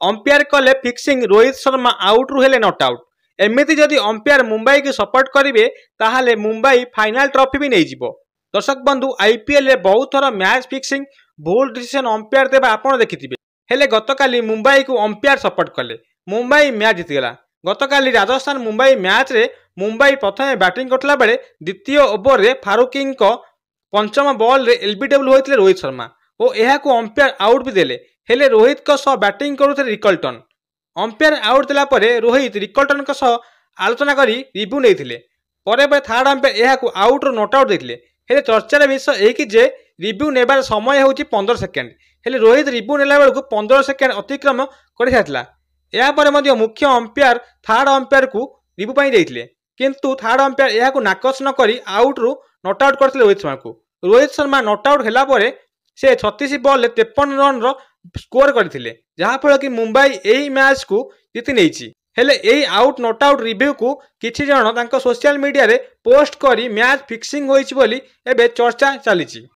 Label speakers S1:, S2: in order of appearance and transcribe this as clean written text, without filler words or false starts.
S1: Umpire कले fixing Rohit Sharma out रु हेले नॉट आउट। एमती जदि अंपायर मुंबई की सपोर्ट करेंगे ताहले मुंबई फाइनाल ट्रॉफी भी नहीं जिवो। दर्शक बंधु आईपीएल बहुत थर मैच फिक्सिंग भूल डिसीजन अंपायर देवा आपड़ देखिथिबे। हेले गतकाली मुंबई को अंपायर सपोर्ट कले मुंबई मैच जीतीगला। गतकाली राजस्थान मुंबई मैच रे मुंबई प्रथम बैटिंग करथिला बेले द्वितीय ओवर रे फारूकी पंचम बॉल रे एलबीडब्ल्यू होइतिले रोहित शर्मा और यह अंपायर आउट भी देले। हेले रोहित को सह बैटिंग करुथिले रिकल्टन। अंपायर आउट देला परे रोहित रिकल्टन को सह आलोचना करी रिव्यू नेइथिले। परे परे थर्ड अंपायर यह आउट रो नॉट आउट देथिले। हेले चर्चार विषय यही जे रिव्यू नेबार समय होउची 15 सेकेंड। हेले रोहित रिव्यू नेला बेलकु 15 सेकेंड अतिक्रम कर सारिथिला। या परे मध्ये मुख्य अंपायर थर्ड अंपायर को रिव्यू पाई देथिले किंतु थर्ड अंपायर यह नाकच न करी आउट रु नॉट आउट करथिले रोहित शर्मा को। रोहित शर्मा नॉट आउट होला परे से 36 बॉल 53 रन रो स्कोर करथिले जहाफल कि मुंबई एही मैच को जीति नेइची। हेले एही आउट नॉट आउट रिव्यू को किछि जण तांको सोशल मीडिया रे पोस्ट करी मैच फिक्सिंग होइछि बोली एबे चर्चा चलीछि।